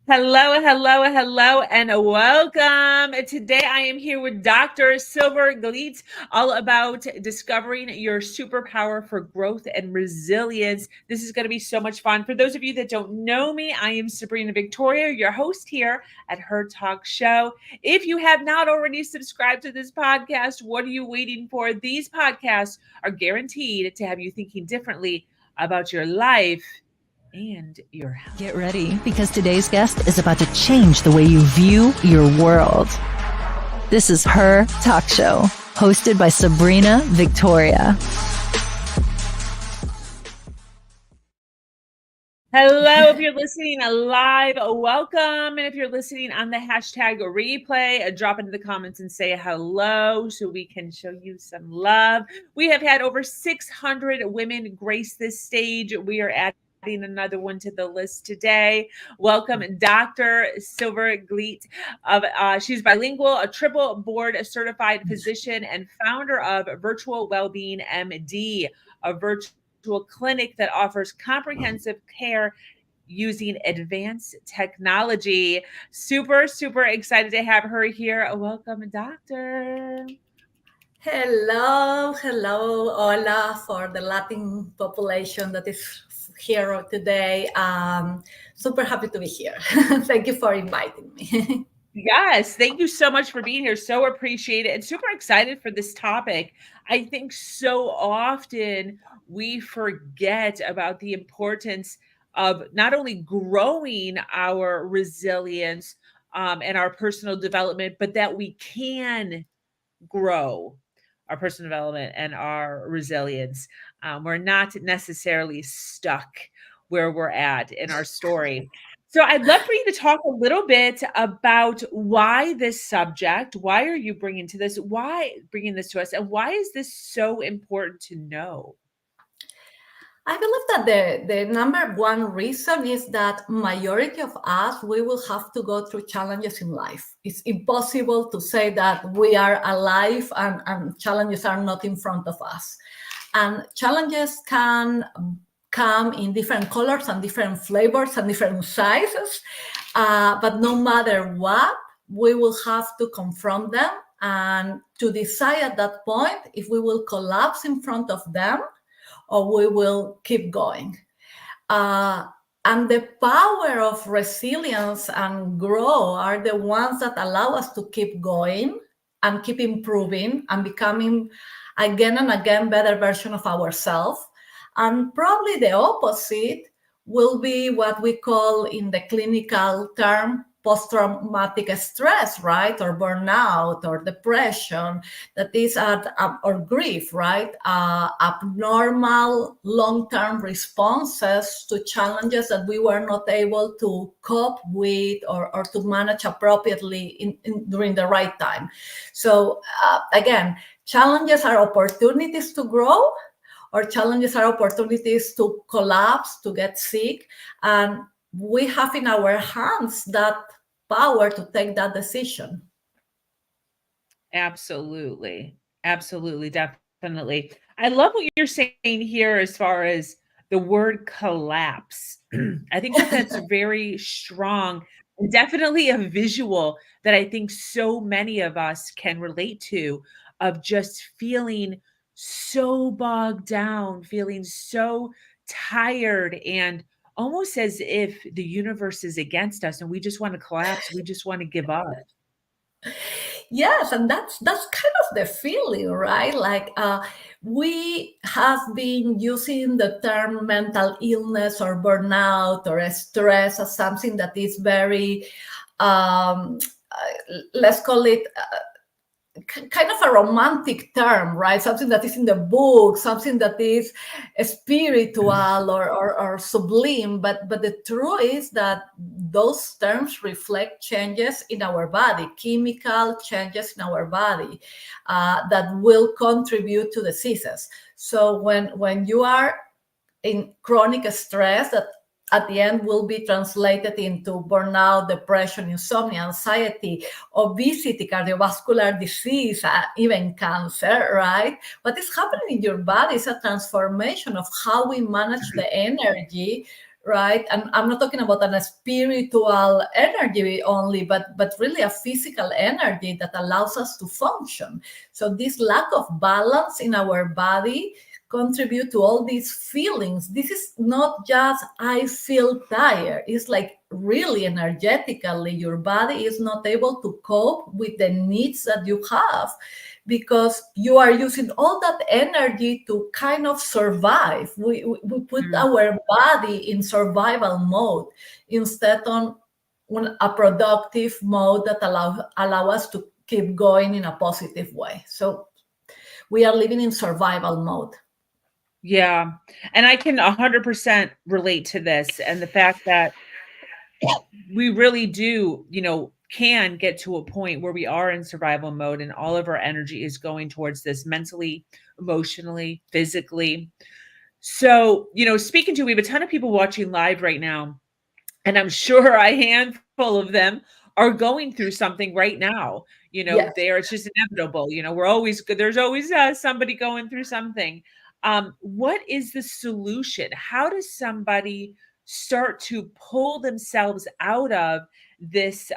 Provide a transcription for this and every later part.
Hello, hello, hello, and welcome. Today I am here with Dr. Zylberglait, all about discovering your superpower for growth and resilience. This is going to be so much fun. For those of you that don't know me, I am Sabrina Victoria, your host here at Her Talk Show. If you have not already subscribed to this podcast, what are you waiting for? These podcasts are guaranteed to have you thinking differently about your life and your health. Get ready, because today's guest is about to change the way you view your world. This is Her Talk Show, hosted by Sabrina Victoria. Hello, if you're listening live, welcome. And if you're listening on the hashtag replay, drop into the comments and say hello so we can show you some love. We have had over 600 women grace this stage. We are adding another one to the list today. Welcome, Dr. Zylberglait. She's bilingual, a triple board certified physician, and founder of Virtual Wellbeing MD, a virtual clinic that offers comprehensive care using advanced technology. Super, super excited to have her here. Welcome, doctor. Hello, hola for the Latin population that is here today. Super happy to be here. Thank you for inviting me. Yes, thank you so much for being here. So appreciate it and super excited for this topic. I think so often we forget about the importance of not only growing our resilience and our personal development, but that we can grow our personal development and our resilience. We're not necessarily stuck where we're at in our story. So I'd love for you to talk a little bit about why this subject, why are you bringing this to us, and why is this so important to know? I believe that the number one reason is that majority of us, we will have to go through challenges in life. It's impossible to say that we are alive and challenges are not in front of us. And challenges can come in different colors and different flavors and different sizes. But no matter what, we will have to confront them and to decide at that point if we will collapse in front of them or we will keep going. And the power of resilience and grow are the ones that allow us to keep going and keep improving and becoming again and again better version of ourselves. And probably the opposite will be what we call in the clinical term post-traumatic stress, right? Or burnout or depression, that is, or grief, right? Abnormal long-term responses to challenges that we were not able to cope with or to manage appropriately during the right time. So again, challenges are opportunities to grow, or challenges are opportunities to collapse, to get sick. And we have in our hands that power to take that decision. Absolutely. Absolutely. Definitely. I love what you're saying here as far as the word collapse. I think that that's very strong and definitely a visual that I think so many of us can relate to, of just feeling so bogged down, feeling so tired, and almost as if the universe is against us and we just want to collapse. We just want to give up. Yes, and that's kind of the feeling, right? Like we have been using the term mental illness or burnout or stress as something that is very, let's call it kind of a romantic term, right? Something that is in the book, something that is spiritual or sublime. But the truth is that those terms reflect changes in our body, chemical changes in our body that will contribute to diseases. So when you are in chronic stress, that at the end will be translated into burnout, depression, insomnia, anxiety, obesity, cardiovascular disease, even cancer, right? What is happening in your body is a transformation of how we manage the energy, right? And I'm not talking about a spiritual energy only, but really a physical energy that allows us to function. So this lack of balance in our body contribute to all these feelings. This is not just I feel tired. It's like really energetically your body is not able to cope with the needs that you have, because you are using all that energy to kind of survive. We put our body in survival mode instead on a productive mode that allow us to keep going in a positive way. So we are living in survival mode. Yeah. And I can 100% relate to this, and the fact that we really do, can get to a point where we are in survival mode and all of our energy is going towards this mentally, emotionally, physically. So, speaking to, we have a ton of people watching live right now, and I'm sure a handful of them are going through something right now. Yes. It's just inevitable. We're always good. There's always somebody going through something. What is the solution? How does somebody start to pull themselves out of this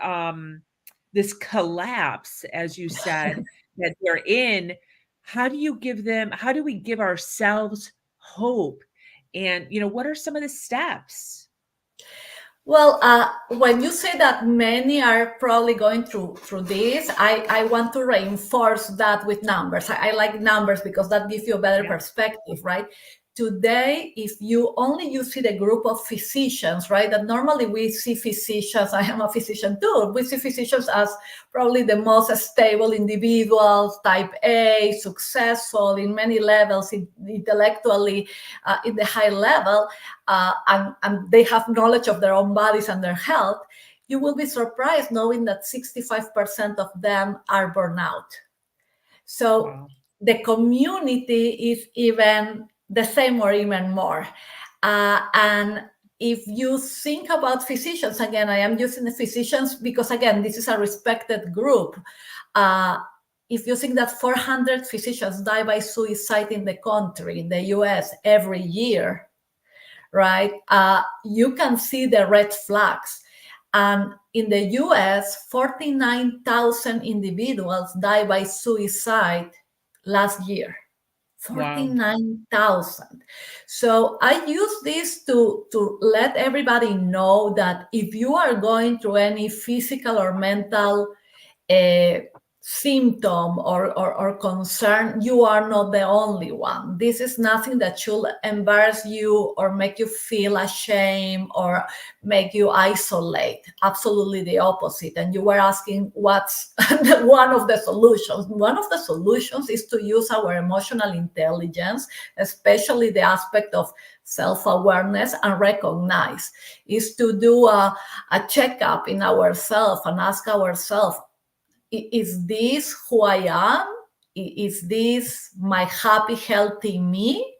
this collapse, as you said, that they're in? How do we give ourselves hope? And what are some of the steps? Well, when you say that many are probably going through this, I want to reinforce that with numbers. I like numbers because that gives you a better perspective, right? Today, if you see the group of physicians, right? That normally we see physicians, I am a physician too, we see physicians as probably the most stable individuals, type A, successful in many levels, intellectually in the high level, and they have knowledge of their own bodies and their health. You will be surprised knowing that 65% of them are burnout. So Wow. the community is even the same or even more. And if you think about physicians, again, I am using the physicians because, again, this is a respected group. If you think that 400 physicians die by suicide in the country, in the US, every year, right? You can see the red flags. And in the US, 49,000 individuals died by suicide last year. 49,000. So I use this to let everybody know that if you are going through any physical or mental symptom or concern, you are not the only one. This is nothing that should embarrass you or make you feel ashamed or make you isolate. Absolutely the opposite. And you were asking what's one of the solutions. One of the solutions is to use our emotional intelligence, especially the aspect of self-awareness, and recognize, is to do a checkup in ourselves and ask ourselves, is this who I am? Is this my happy, healthy me?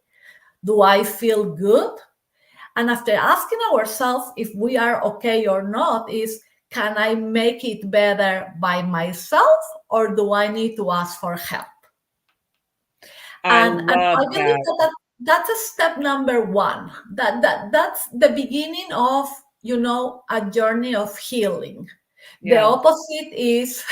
Do I feel good? And after asking ourselves if we are okay or not, is can I make it better by myself, or do I need to ask for help? I And love I believe that. that's a step number one. That's the beginning of a journey of healing. The Yeah. opposite is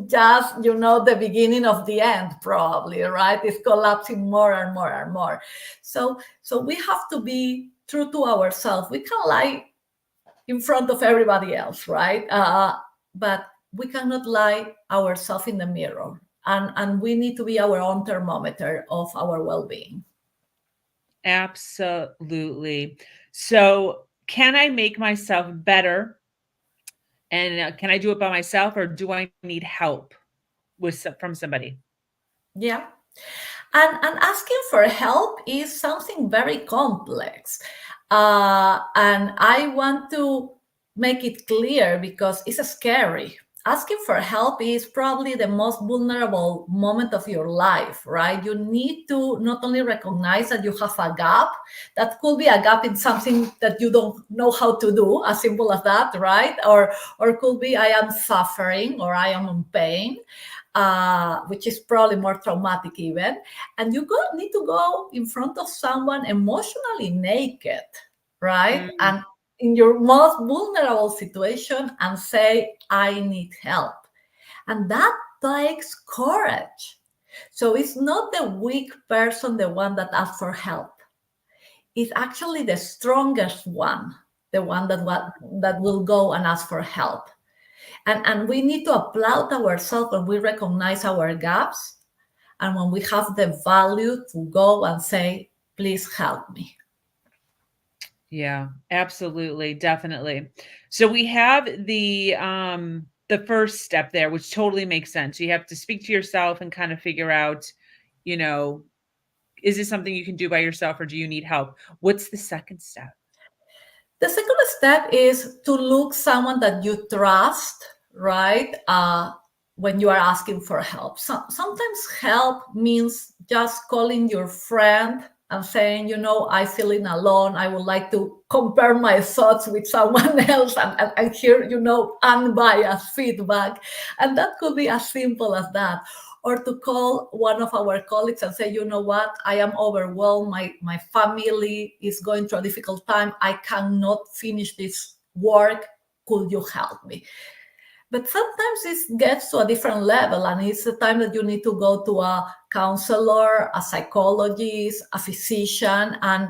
just, the beginning of the end, probably, right? It's collapsing more and more and more. So we have to be true to ourselves. We can lie in front of everybody else, right? But we cannot lie ourselves in the mirror. And we need to be our own thermometer of our well-being. Absolutely. So, can I make myself better? And can I do it by myself, or do I need help from somebody? Yeah. And asking for help is something very complex. And I want to make it clear because it's scary. Asking for help is probably the most vulnerable moment of your life, right? You need to not only recognize that you have a gap, that could be a gap in something that you don't know how to do, as simple as that, right? Or could be I am suffering or I am in pain. Which is probably more traumatic even. And you need to go in front of someone emotionally naked, right? Mm. And in your most vulnerable situation and say, I need help. And that takes courage. So it's not the weak person, the one that asks for help. It's actually the strongest one, the one that will go and ask for help. And we need to applaud ourselves when we recognize our gaps and when we have the value to go and say, please help me. Yeah, absolutely, definitely. So we have the first step there, which totally makes sense. You have to speak to yourself and kind of figure out, you know, is this something you can do by yourself or do you need help? What's the second step? The second step is to look someone that you trust, right? When you are asking for help. Sometimes help means just calling your friend and saying, I'm feeling alone. I would like to compare my thoughts with someone else and hear, unbiased feedback. And that could be as simple as that. Or to call one of our colleagues and say, you know what, I am overwhelmed. My family is going through a difficult time. I cannot finish this work. Could you help me? But sometimes it gets to a different level, and it's the time that you need to go to a counselor, a psychologist, a physician, and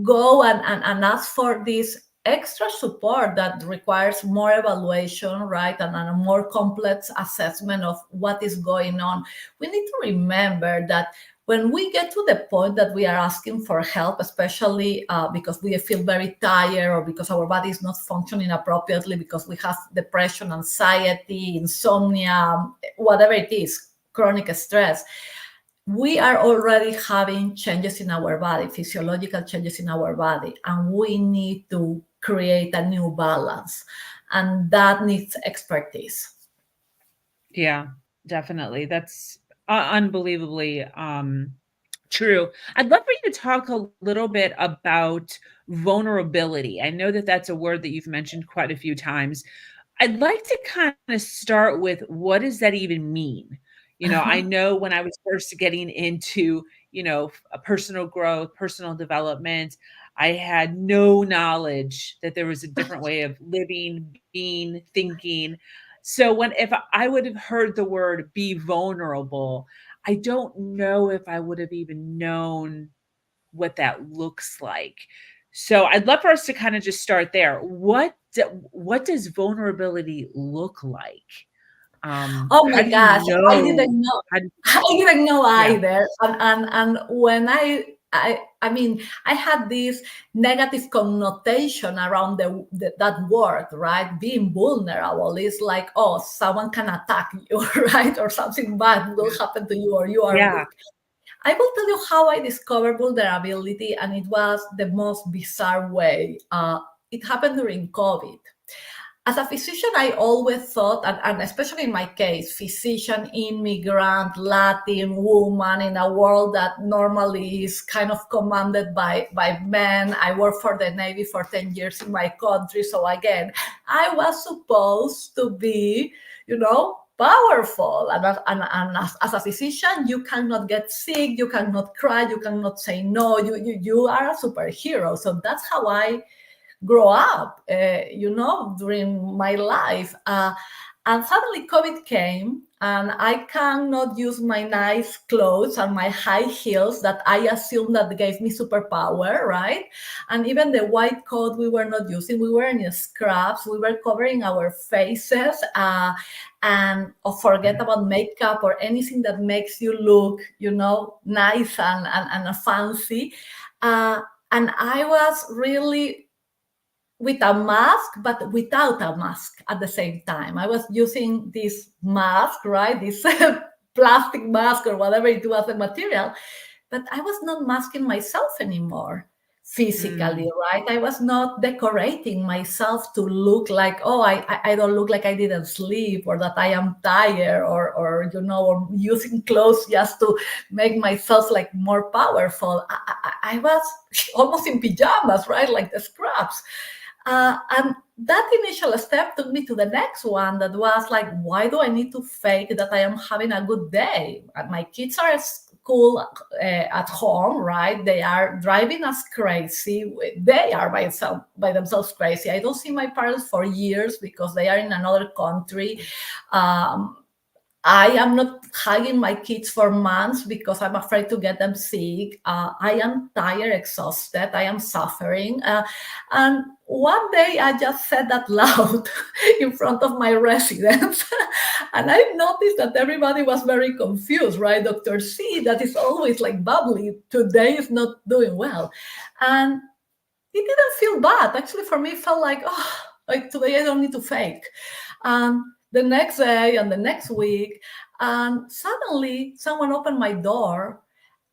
go and ask for this extra support that requires more evaluation, right? And a more complex assessment of what is going on. We need to remember that when we get to the point that we are asking for help, especially because we feel very tired or because our body is not functioning appropriately, because we have depression, anxiety, insomnia, whatever it is, chronic stress, we are already having changes in our body, physiological changes in our body, and we need to create a new balance. And that needs expertise. Yeah, definitely. That's unbelievably true. I'd love for you to talk a little bit about vulnerability. I know that that's a word that you've mentioned quite a few times. I'd like to kind of start with what does that even mean? I know when I was first getting into, a personal growth, personal development, I had no knowledge that there was a different way of living, being, thinking. So if I would have heard the word be vulnerable, I don't know if I would have even known what that looks like. So I'd love for us to kind of just start there. What does vulnerability look like? Oh How my do you gosh, I know? didn't know. How do I didn't know Yeah. either. And when I mean, I had this negative connotation around that word, right? Being vulnerable is like, oh, someone can attack you, right? Or something bad will happen to you, or you are Yeah. weak. I will tell you how I discovered vulnerability, and it was the most bizarre way. It happened during COVID. As a physician, I always thought, and especially in my case, physician, immigrant, Latin woman in a world that normally is kind of commanded by men. I worked for the Navy for 10 years in my country. So again, I was supposed to be, powerful. And as a physician, you cannot get sick, you cannot cry, you cannot say no, you are a superhero. So that's how I grow up, during my life. And suddenly COVID came, and I cannot use my nice clothes and my high heels that I assumed that gave me superpower, right? And even the white coat we were not using, we were in scrubs, we were covering our faces, and forget about makeup or anything that makes you look, nice and fancy. And I was really with a mask, but without a mask at the same time. I was using this mask, right? This plastic mask or whatever it was, the material, but I was not masking myself anymore physically, Mm. right? I was not decorating myself to look like, oh, I don't look like I didn't sleep, or that I am tired, or or using clothes just to make myself like more powerful. I was almost in pajamas, right? Like the scrubs. And that initial step took me to the next one, that was like, why do I need to fake that I am having a good day? And my kids are cool at home, right? They are driving us crazy. They are by themselves crazy. I don't see my parents for years because they are in another country. I am not hugging my kids for months because I'm afraid to get them sick. I am tired, exhausted. I am suffering. And one day I just said that loud in front of my residents. And I noticed that everybody was very confused, right? Dr. C, that is always like bubbly, today is not doing well. And it didn't feel bad. Actually, for me, it felt like, oh, like today I don't need to fake. The next day and the next week, and suddenly someone opened my door,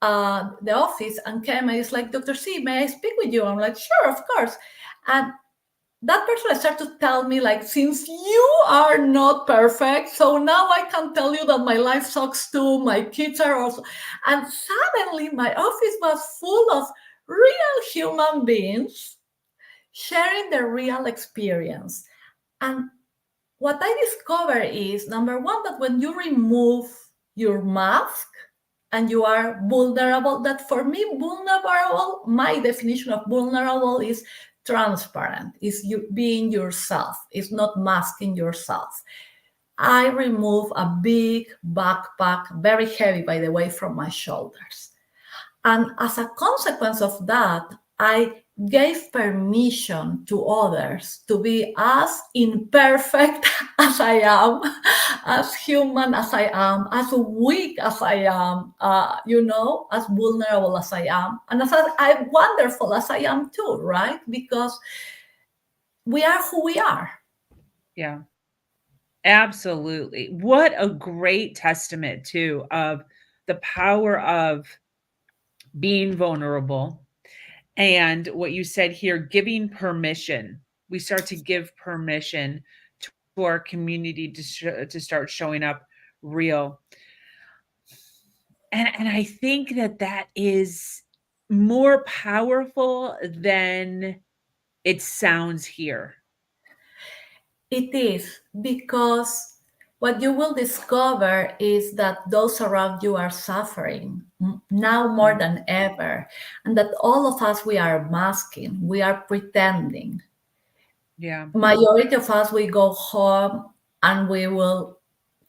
the office, and came and it's like, Dr. C, may I speak with you? I'm like, sure, of course. And that person started to tell me, like, since you are not perfect, so now I can tell you that my life sucks too, my kids are also. And suddenly my office was full of real human beings sharing their real experience. And what I discovered is, number one, that when you remove your mask and you are vulnerable, that for me, vulnerable, my definition of vulnerable is transparent, is you being yourself, is not masking yourself. I remove a big backpack, very heavy, by the way, from my shoulders. And as a consequence of that, I gave permission to others to be as imperfect as I am, as human as I am, as weak as I am, as vulnerable as I am, and as I'm wonderful as I am too, right? Because we are who we are. Yeah, absolutely. What a great testament, too, of the power of being vulnerable. And what you said here, giving permission. We start to give permission to our community to start showing up real. And I think that is more powerful than it sounds here. It is, because what you will discover is that those around you are suffering now more than ever, and that all of us, we are masking, we are pretending. Yeah. Majority of us, we go home and we will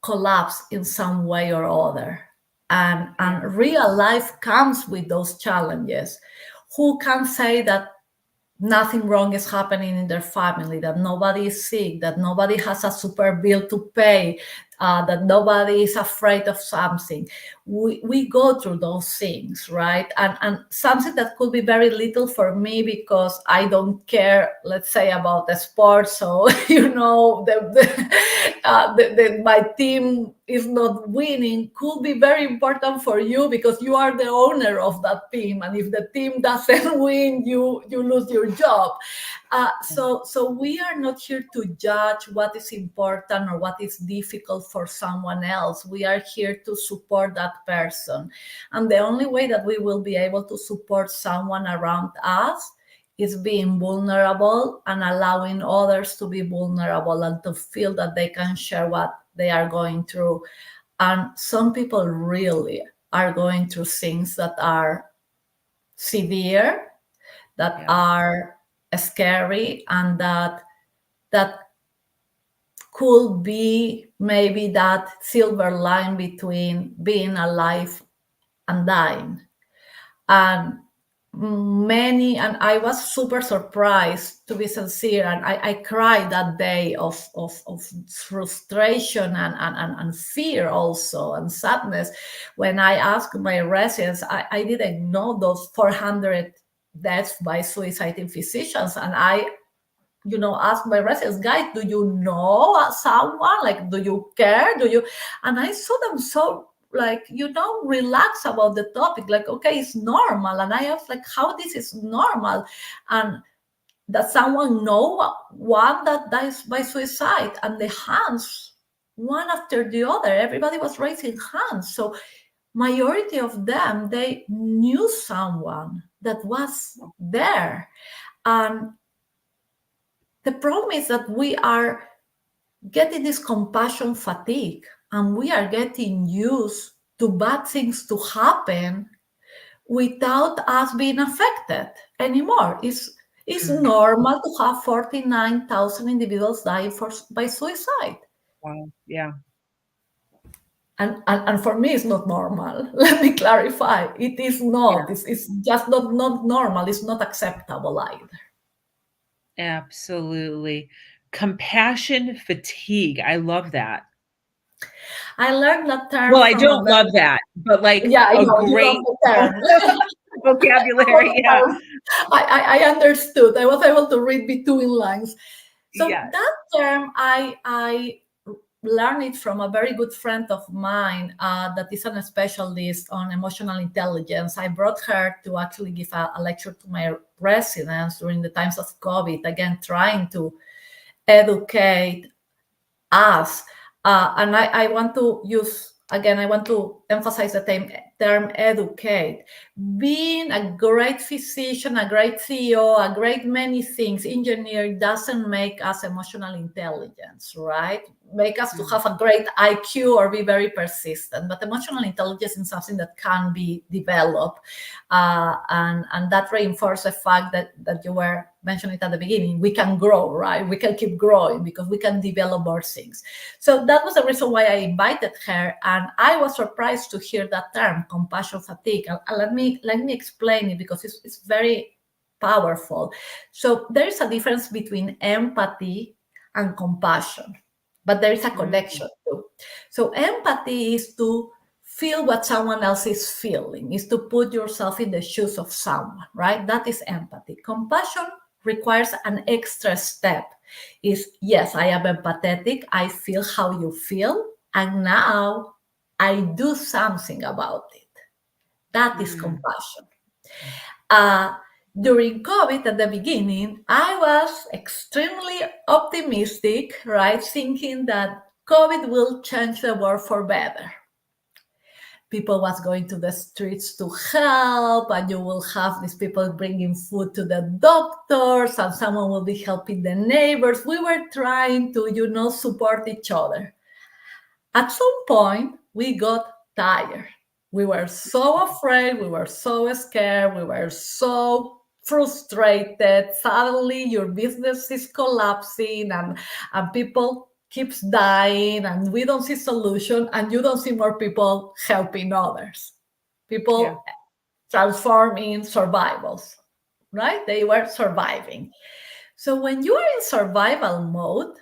collapse in some way or other. And real life comes with those challenges. Who can say that nothing wrong is happening in their family, that nobody is sick, that nobody has a super bill to pay, that nobody is afraid of something? We go through those things, right? And something that could be very little for me because I don't care, let's say, about the sport. So, my team is not winning, could be very important for you because you are the owner of that team. And if the team doesn't win, you lose your job. So we are not here to judge what is important or what is difficult for someone else. We are here to support that person. And the only way that we will be able to support someone around us is being vulnerable and allowing others to be vulnerable and to feel that they can share what they are going through. And some people really are going through things that are severe, that are scary, and that could be maybe that silver line between being alive and dying. And I was super surprised, to be sincere, and I cried that day of frustration and fear also, and sadness, when I asked my residents. I didn't know those 400 deaths by suicide in physicians, and I asked my residents, guys, do you know someone? Like, do you care? And I saw them so, like, relax about the topic, like, okay, it's normal. And I was like, how this is normal? And that someone know one that dies by suicide, and the hands, one after the other, everybody was raising hands. So majority of them, they knew someone that was there. And the problem is that we are getting this compassion fatigue, and we are getting used to bad things to happen without us being affected anymore. It's normal to have 49,000 individuals dying by suicide. Wow. Yeah. And for me, it's not normal. Let me clarify. It is not. Yeah. It's just not normal. It's not acceptable either. Absolutely. Compassion fatigue. I love that. I learned that term Well, I from a don't love very, that, but like yeah, I a know, you love great the term. vocabulary. Yeah. I understood. I was able to read between lines. So Yes. that term, I learned it from a very good friend of mine that is a specialist on emotional intelligence. I brought her to actually give a lecture to my residents during the times of COVID, again, trying to educate us. And I want to use, again, I want to emphasize the term educate. Being a great physician, a great CEO, a great many things, engineer doesn't make us emotional intelligence, right? Make us to have a great IQ or be very persistent. But emotional intelligence is something that can be developed. And that reinforces the fact that you were mentioning it at the beginning. We can grow, right? We can keep growing because we can develop more things. So that was the reason why I invited her. And I was surprised to hear that term, compassion fatigue. And let me explain it because it's very powerful. So there is a difference between empathy and compassion, but there is a connection too. So empathy is to feel what someone else is feeling, is to put yourself in the shoes of someone, right? That is empathy. Compassion requires an extra step. Is, yes, I am empathetic, I feel how you feel, and now I do something about it. That is compassion. During COVID at the beginning, I was extremely optimistic, right? Thinking that COVID will change the world for better. People was going to the streets to help, and you will have these people bringing food to the doctors, and someone will be helping the neighbors. We were trying to, support each other. At some point, we got tired. We were so afraid, we were so scared, we were so frustrated. Suddenly, your business is collapsing, and people keeps dying, and we don't see solution, and you don't see more people helping others. People transforming survivals, right? They were surviving. So when you are in survival mode,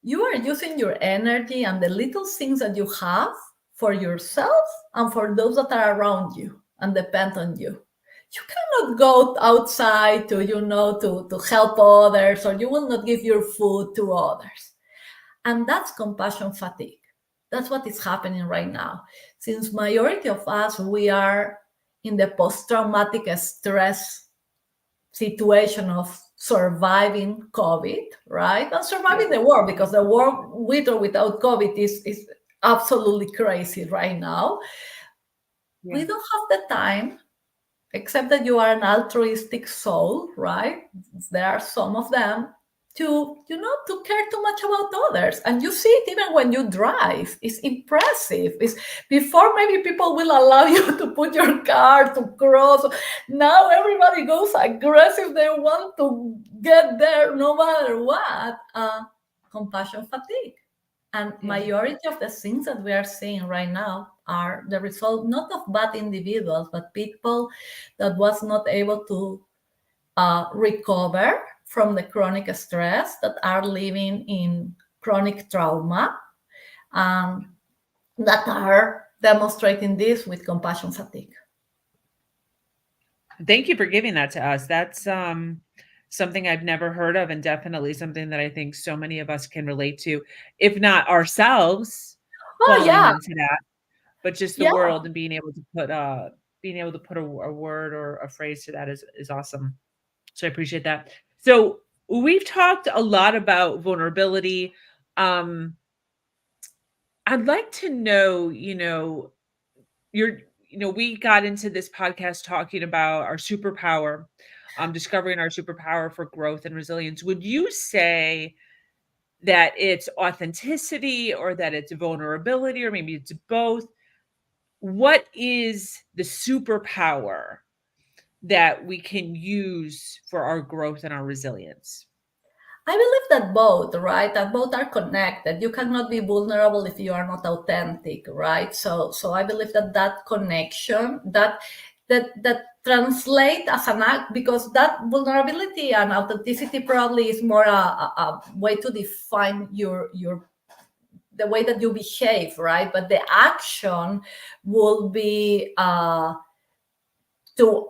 you are using your energy and the little things that you have for yourself and for those that are around you and depend on you. You cannot go outside to help others, or you will not give your food to others. And that's compassion fatigue. That's what is happening right now. Since majority of us, we are in the post-traumatic stress situation of surviving COVID, right? And surviving the war, because the war with or without COVID is absolutely crazy right now. We don't have the time, except that you are an altruistic soul, right? There are some of them to care too much about others. And you see it even when you drive. It's impressive. It's before maybe people will allow you to put your car to cross. Now everybody goes aggressive. They want to get there no matter what. Compassion fatigue. And majority of the things that we are seeing right now are the result not of bad individuals, but people that was not able to recover from the chronic stress, that are living in chronic trauma, that are demonstrating this with compassion fatigue. Thank you for giving that to us. That's something I've never heard of, and definitely something that I think so many of us can relate to, if not ourselves Oh falling yeah, into that, but just the yeah. world and being able to put a word or a phrase to that is awesome. So I appreciate that. So we've talked a lot about vulnerability. Um, I'd like to know, we got into this podcast talking about our superpower, discovering our superpower for growth and resilience. Would you say that it's authenticity, or that it's vulnerability, or maybe it's both? what is the superpower that we can use for our growth and our resilience? I believe that both, right? That both are connected. You cannot be vulnerable if you are not authentic, right? So I believe that that connection, that translate as an act, because that vulnerability and authenticity probably is more a way to define your the way that you behave, right? But the action will be to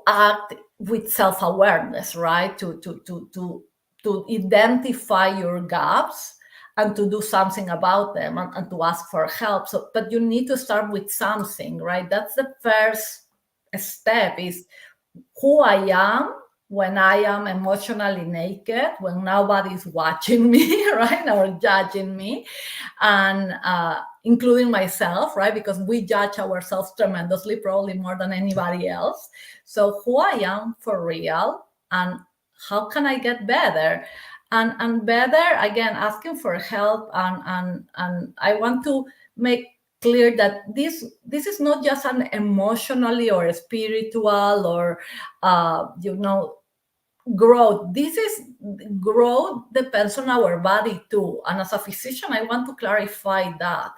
act with self-awareness, right? To identify your gaps and to do something about them, and to ask for help. So, but you need to start with something, right? That's the first step, is who I am when I am emotionally naked, when nobody's watching me, right, or judging me, and including myself, right, because we judge ourselves tremendously, probably more than anybody else. So who I am for real, and how can I get better? And better, again, asking for help, and I want to make clear that this is not just an emotionally or spiritual or growth. This is growth depends on our body too. And as a physician, I want to clarify that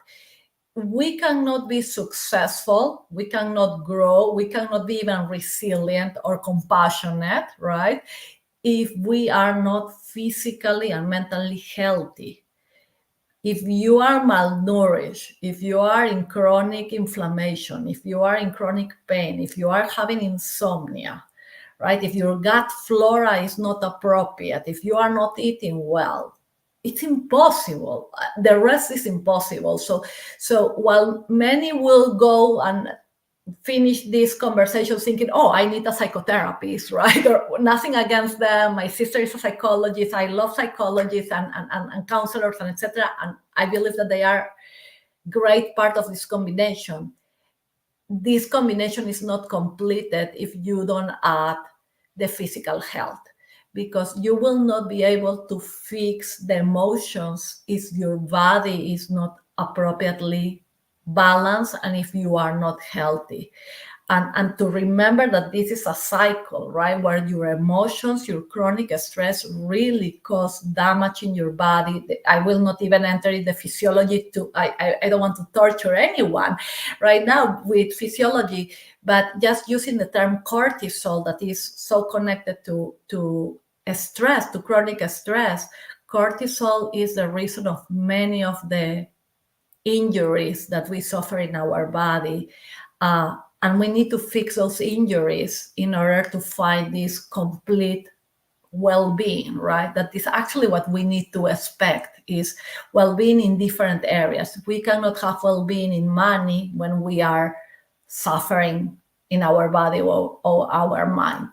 we cannot be successful, we cannot grow, we cannot be even resilient or compassionate, right, if we are not physically and mentally healthy. If you are malnourished, if you are in chronic inflammation, if you are in chronic pain, if you are having insomnia, right? If your gut flora is not appropriate, if you are not eating well, it's impossible. The rest is impossible. So while many will go and finish this conversation thinking, oh, I need a psychotherapist, right? Or nothing against them. My sister is a psychologist. I love psychologists and counselors and etc. And I believe that they are great part of this combination. This combination is not completed if you don't add the physical health, because you will not be able to fix the emotions if your body is not appropriately balanced and if you are not healthy. And to remember that this is a cycle, right, where your emotions, your chronic stress really cause damage in your body. I will not even enter in the physiology. I don't want to torture anyone right now with physiology, but just using the term cortisol, that is so connected to stress, to chronic stress. Cortisol is the reason of many of the injuries that we suffer in our body. And we need to fix those injuries in order to find this complete well-being, right? That is actually what we need to expect, is well-being in different areas. We cannot have well-being in money when we are suffering in our body or our mind.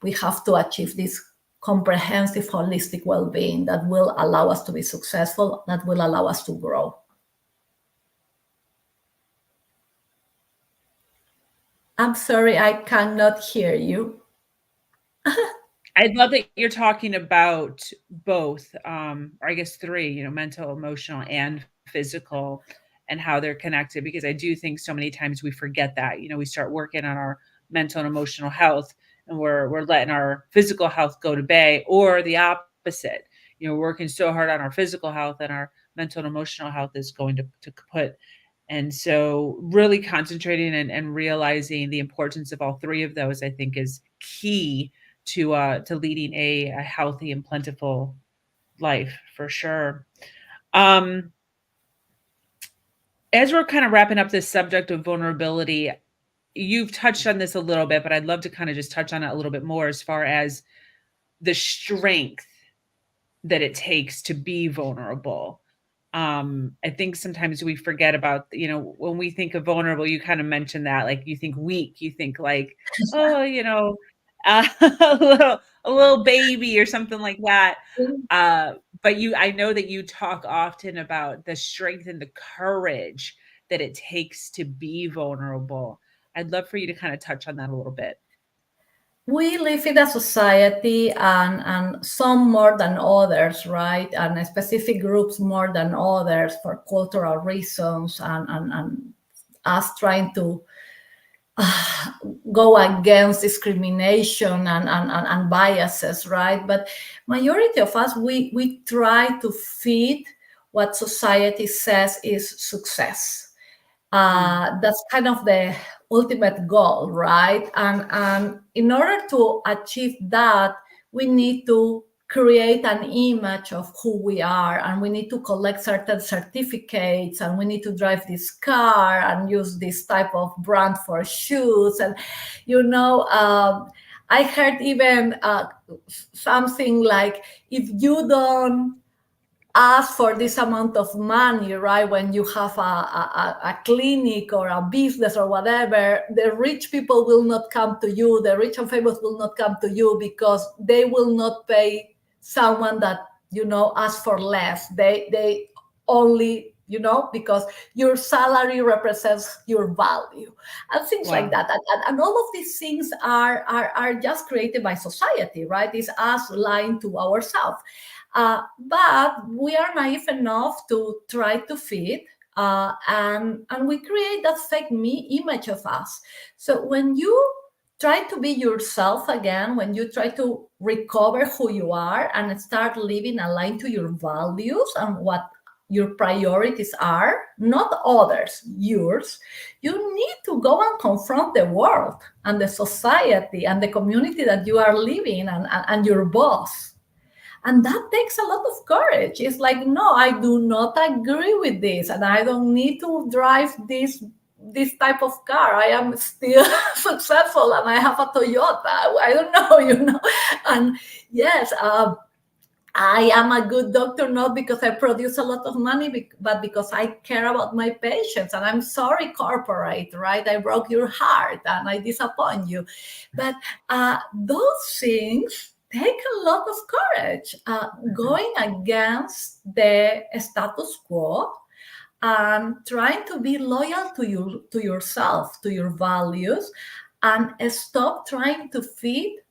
We have to achieve this comprehensive, holistic well-being that will allow us to be successful, that will allow us to grow. I'm sorry, I cannot hear you. I love that you're talking about both, or I guess three, mental, emotional, and physical, and how they're connected, because I do think so many times we forget that. We start working on our mental and emotional health, and we're letting our physical health go to bay, or the opposite. We're working so hard on our physical health, and our mental and emotional health is going to kaput. And so really concentrating and realizing the importance of all three of those, I think, is key to leading a healthy and plentiful life, for sure. As we're kind of wrapping up this subject of vulnerability, you've touched on this a little bit, but I'd love to kind of just touch on it a little bit more, as far as the strength that it takes to be vulnerable. I think sometimes we forget about, when we think of vulnerable, you kind of mentioned that, like, you think weak, you think like, oh, a little baby or something like that. But I know that you talk often about the strength and the courage that it takes to be vulnerable. I'd love for you to kind of touch on that a little bit. We live in a society, and some more than others, right? And specific groups more than others for cultural reasons, and us trying to go against discrimination and biases, right? But majority of us, we try to fit what society says is success. That's kind of the ultimate goal, right? And in order to achieve that, we need to create an image of who we are, and we need to collect certain certificates, and we need to drive this car and use this type of brand for shoes. And I heard even something like, if you don't ask for this amount of money, right, when you have a clinic or a business or whatever, the rich people will not come to you, the rich and famous will not come to you, because they will not pay someone that asks for less. They only, because your salary represents your value and things like that. And all of these things are just created by society, right? It's us lying to ourselves. But we are naive enough to try to fit, and we create that fake me image of us. So when you try to be yourself again, when you try to recover who you are and start living aligned to your values and what your priorities are, not others, yours, you need to go and confront the world and the society and the community that you are living and your boss. And that takes a lot of courage. It's like, no, I do not agree with this, and I don't need to drive this type of car. I am still successful, and I have a Toyota. I don't know. And yes, I am a good doctor, not because I produce a lot of money, but because I care about my patients. And I'm sorry, corporate, right? I broke your heart and I disappoint you. But those things take a lot of courage, going against the status quo and trying to be loyal to yourself, to your values, and stop trying to fit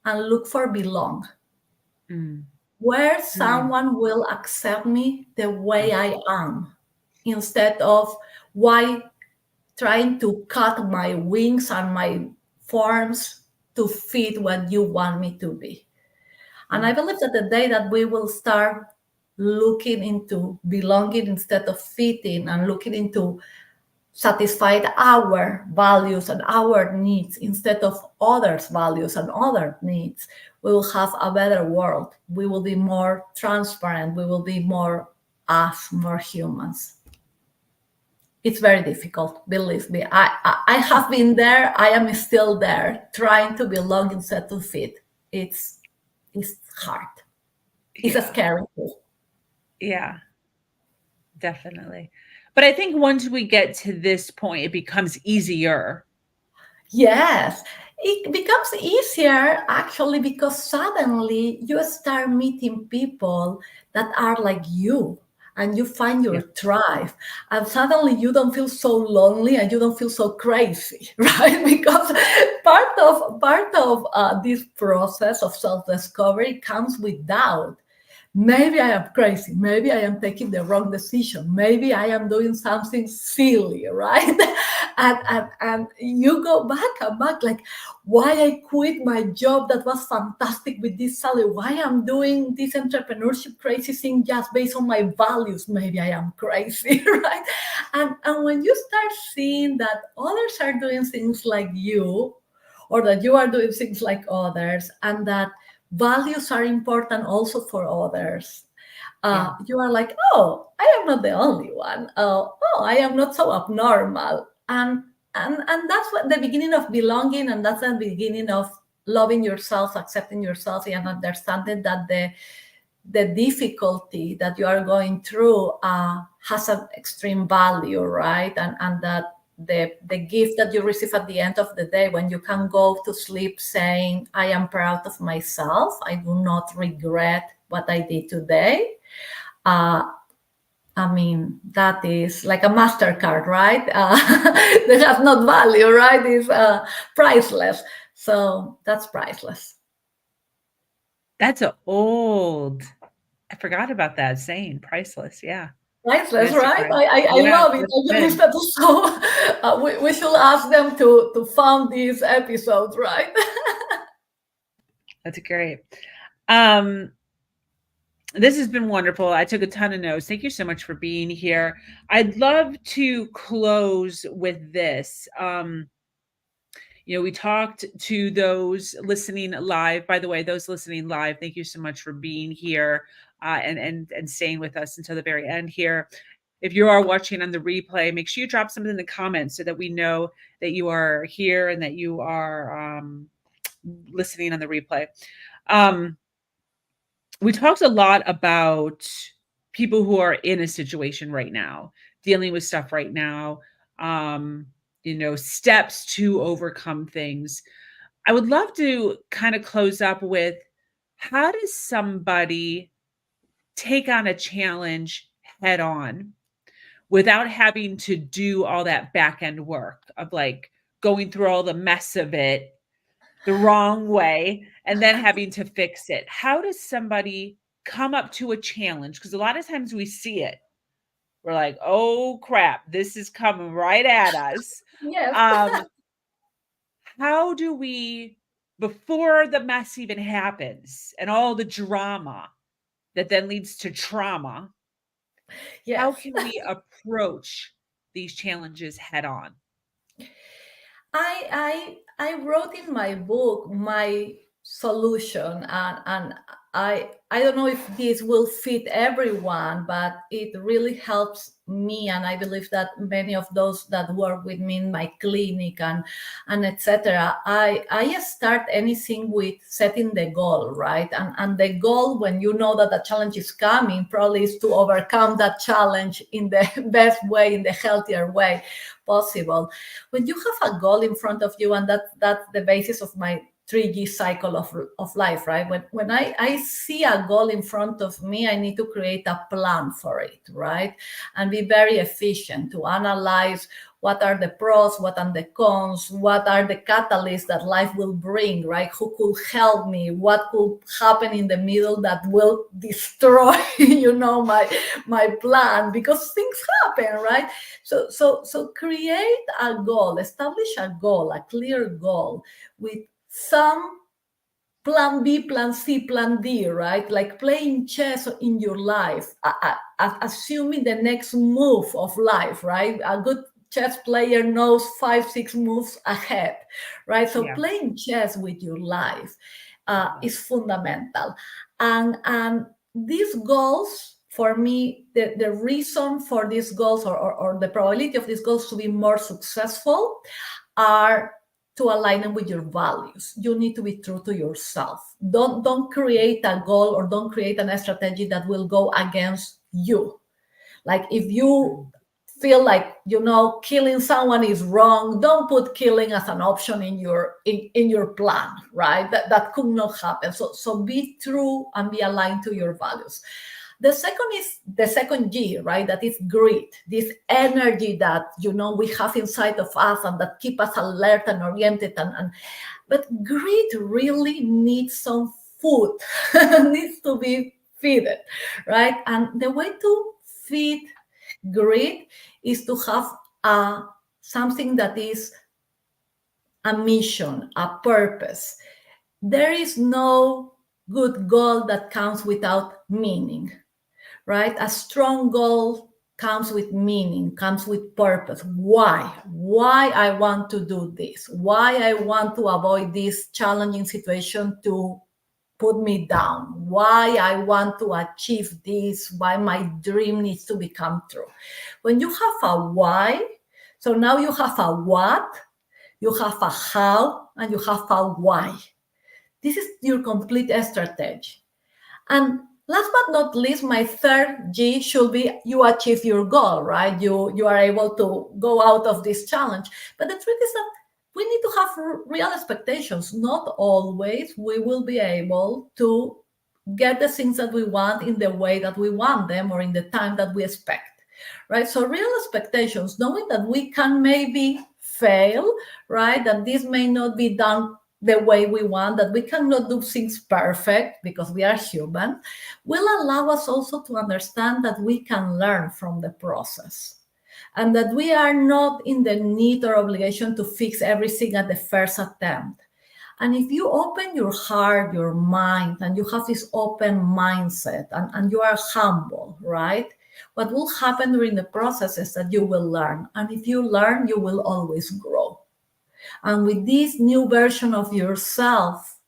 and look for belong. Where someone will accept me the way I am, instead of why trying to cut my wings and my forms to fit what you want me to be. And I believe that the day that we will start looking into belonging instead of fitting, and looking into satisfied our values and our needs instead of others' values and other needs, we will have a better world. We will be more transparent. We will be more us, more humans. It's very difficult, believe me. I have been there. I am still there, trying to belong instead of fit. It's hard. It's a scary thing. Yeah, definitely. But I think once we get to this point, it becomes easier. Yes, it becomes easier actually, because suddenly you start meeting people that are like you, and you find your tribe, and suddenly you don't feel so lonely and you don't feel so crazy, right? Because part of this process of self-discovery comes with doubt. Maybe I am crazy. Maybe I am taking the wrong decision. Maybe I am doing something silly, right? And you go back and back, like, why I quit my job that was fantastic with this salary? Why I'm doing this entrepreneurship crazy thing just based on my values? Maybe I am crazy, right? And when you start seeing that others are doing things like you, or that you are doing things like others, and that values are important also for others, you are like, oh, I am not the only one. Oh, I am not so abnormal. And that's what the beginning of belonging, and that's the beginning of loving yourself, accepting yourself, and understanding that the difficulty that you are going through has an extreme value, right? And that the gift that you receive at the end of the day, when you can go to sleep saying, I am proud of myself, I do not regret what I did today. I mean, that is like a MasterCard, right? They have not value, right? It's priceless. So that's priceless. That's I forgot about that saying, priceless. Yeah. Priceless, That's right? great. I Yeah, love it. that's I believe good. that so we should ask them to fund these episodes, right? That's great. Um, this has been wonderful. I took a ton of notes. Thank you so much for being here. I'd love to close with this. We talked to those listening live. By the way, those listening live, thank you so much for being here and staying with us until the very end here. If you are watching on the replay, make sure you drop something in the comments so that we know that you are here and that you are listening on the replay. We talked a lot about people who are in a situation right now, dealing with stuff right now, steps to overcome things. I would love to kind of close up with, how does somebody take on a challenge head on without having to do all that back end work of like going through all the mess of it the wrong way and then having to fix it? How does somebody come up to a challenge? Because a lot of times we see it. We're like, oh crap, this is coming right at us. Yes. How do we, before the mess even happens and all the drama that then leads to trauma, how Yes. can we approach these challenges head on? I wrote in my book my solution, and I don't know if this will fit everyone, but it really helps me, and I believe that many of those that work with me in my clinic and etc. I start anything with setting the goal, right? And the goal, when you know that the challenge is coming, probably is to overcome that challenge in the best way, in the healthier way possible. When you have a goal in front of you, and that's the basis of my 3G cycle of life, right? When I see a goal in front of me, I need to create a plan for it, right? And be very efficient to analyze what are the pros, what are the cons, what are the catalysts that life will bring, right? Who could help me? What could happen in the middle that will destroy, my plan? Because things happen, right? So create a goal, establish a goal, a clear goal with some plan B, plan C, plan D, right? Like playing chess in your life, assuming the next move of life, right? A good chess player knows 5, 6 moves ahead, right? So Yeah. playing chess with your life is fundamental. And these goals, for me, the reason for these goals or the probability of these goals to be more successful are to align them with your values. You need to be true to yourself. Don't create a goal or don't create a strategy that will go against you. Like if you feel like killing someone is wrong, don't put killing as an option in your plan, right? That could not happen. So be true and be aligned to your values. The second is the second G, right? That is grit, this energy that we have inside of us and that keep us alert and oriented. But grit really needs some food, needs to be fed, right? And the way to feed grit is to have something that is a mission, a purpose. There is no good goal that comes without meaning, right? A strong goal comes with meaning, comes with purpose. Why I want to do this, why I want to avoid this challenging situation to put me down, why I want to achieve this, why my dream needs to become true. When you have a why, so now you have a what, you have a how, and you have a why. This is your complete strategy. And last but not least, my third G should be you achieve your goal, right? You are able to go out of this challenge. But the truth is that we need to have real expectations. Not always we will be able to get the things that we want in the way that we want them or in the time that we expect, right? So real expectations, knowing that we can maybe fail, right? That this may not be done the way we want, that we cannot do things perfect because we are human, will allow us also to understand that we can learn from the process and that we are not in the need or obligation to fix everything at the first attempt. And if you open your heart, your mind, and you have this open mindset and you are humble, right? What will happen during the process is that you will learn. And if you learn, you will always grow. And with this new version of yourself,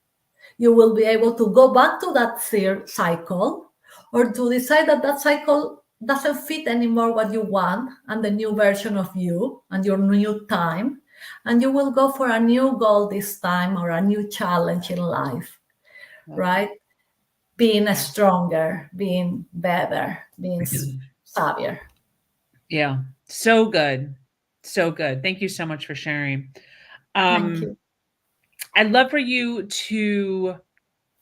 you will be able to go back to that cycle, or to decide that that cycle doesn't fit anymore what you want and the new version of you and your new time. And you will go for a new goal this time, or a new challenge in life, right? Being stronger, being better, being savvier. Yeah. So good. So good. Thank you so much for sharing. Thank you. I'd love for you to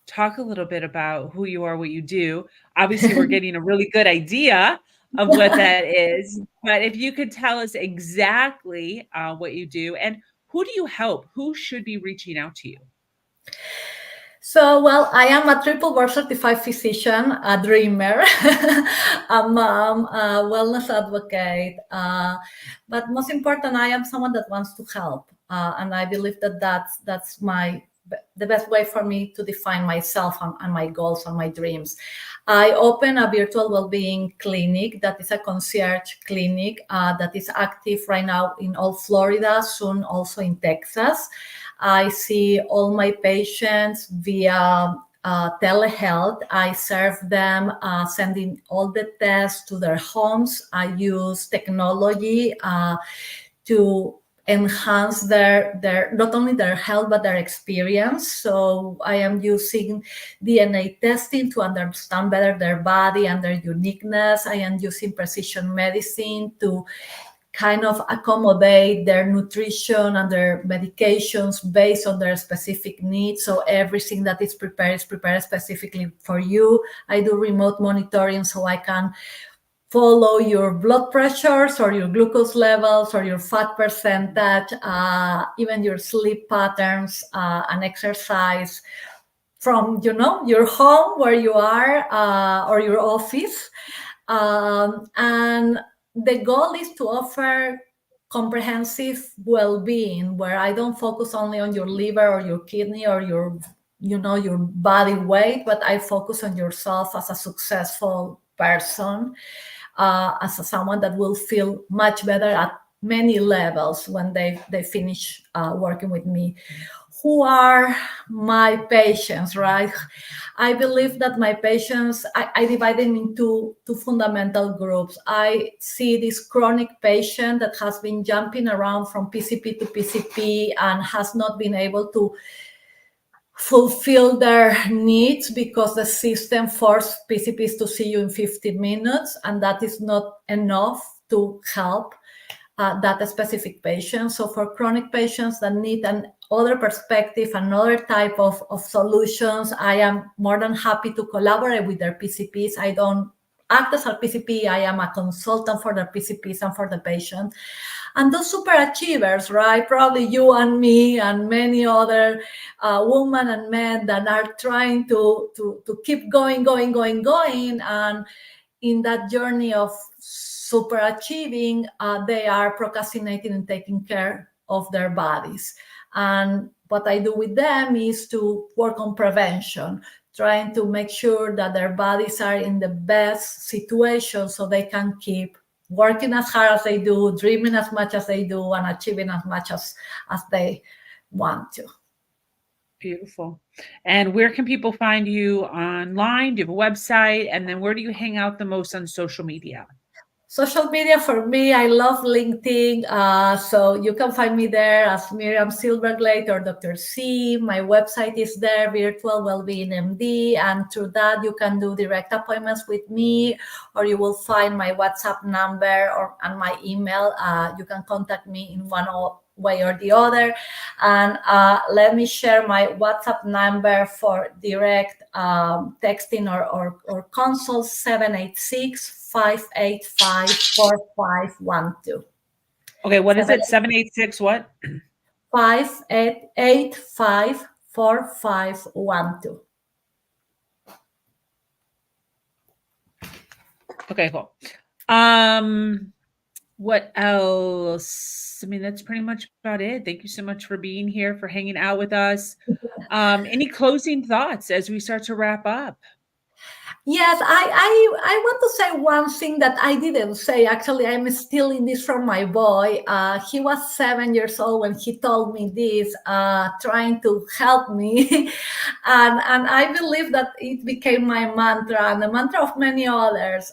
talk a little bit about who you are, what you do. Obviously, we're getting a really good idea of what that is, but if you could tell us exactly what you do, and who do you help? Who should be reaching out to you? So, well, I am a triple board certified physician, a dreamer, a mom, a wellness advocate. But most important, I am someone that wants to help. And I believe that that's the best way for me to define myself and my goals and my dreams. I open a virtual well-being clinic that is a concierge clinic that is active right now in all Florida, soon also in Texas. I see all my patients via telehealth. I serve them, sending all the tests to their homes. I use technology to enhance their not only their health but their experience. So I am using DNA testing to understand better their body and their uniqueness. I am using precision medicine to kind of accommodate their nutrition and their medications based on their specific needs. So everything that is prepared specifically for you. I do remote monitoring so I can follow your blood pressures or your glucose levels or your fat percentage, even your sleep patterns and exercise from, your home where you are or your office. And the goal is to offer comprehensive well-being where I don't focus only on your liver or your kidney or your body weight, but I focus on yourself as a successful person, as someone that will feel much better at many levels when they finish working with me. Who are my patients, right? I believe that my patients, I divide them into two fundamental groups. I see this chronic patient that has been jumping around from PCP to PCP and has not been able to fulfill their needs because the system forced PCPs to see you in 15 minutes, and that is not enough to help that specific patient. So for chronic patients that need another perspective, another type of solutions, I am more than happy to collaborate with their PCPs. I don't act as a PCP, I am a consultant for their PCPs and for the patient. And those super achievers, right? Probably you and me and many other women and men that are trying to keep going. And in that journey of super achieving, they are procrastinating and taking care of their bodies. And what I do with them is to work on prevention, trying to make sure that their bodies are in the best situation so they can keep working as hard as they do, dreaming as much as they do, and achieving as much as they want to. Beautiful. And where can people find you online? Do you have a website? And then where do you hang out the most on social media? Social media for me, I love LinkedIn. So you can find me there as Miriam Zylberglait or Dr. C. My website is there, Virtual Wellbeing MD. And through that, you can do direct appointments with me, or you will find my WhatsApp number and my email. You can contact me in one way or the other. And let me share my WhatsApp number for direct texting or consult, 786-585-4512. Okay, what is it? 786 what? 5854512. Okay, cool. What else? I mean, that's pretty much about it. Thank you so much for being here, for hanging out with us. Any closing thoughts as we start to wrap up? Yes, I want to say one thing that I didn't say. Actually, I'm stealing this from my boy. He was 7 years old when he told me this, trying to help me. And I believe that it became my mantra and the mantra of many others.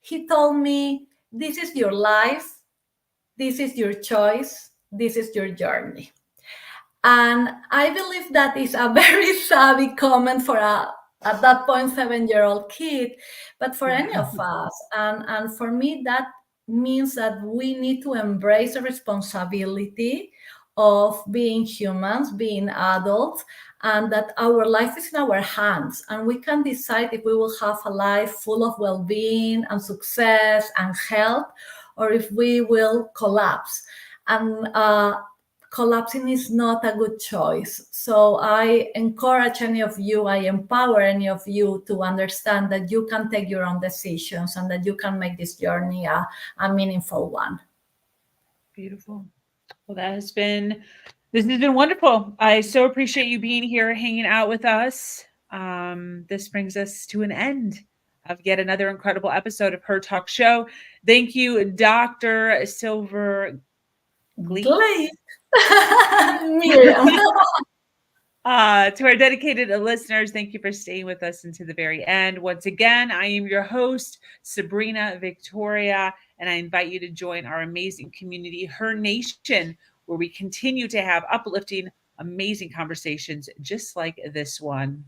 He told me, this is your life, this is your choice, this is your journey. And I believe that is a very savvy comment for at that point 7-year-old kid, but for any of us. And for me, that means that we need to embrace the responsibility of being humans, being adults, and that our life is in our hands. And we can decide if we will have a life full of well-being and success and health, or if we will collapse. And collapsing is not a good choice. So I encourage any of you, I empower any of you to understand that you can take your own decisions and that you can make this journey a meaningful one. Beautiful. Well, this has been wonderful. I so appreciate you being here, hanging out with us. This brings us to an end of yet another incredible episode of Her Talk Show. Thank you, Dr. Zylberglait. Miriam. To our dedicated listeners, thank you for staying with us until the very end. Once again, I am your host, Sabrina Victoria, and I invite you to join our amazing community, Her Nation, where we continue to have uplifting, amazing conversations just like this one.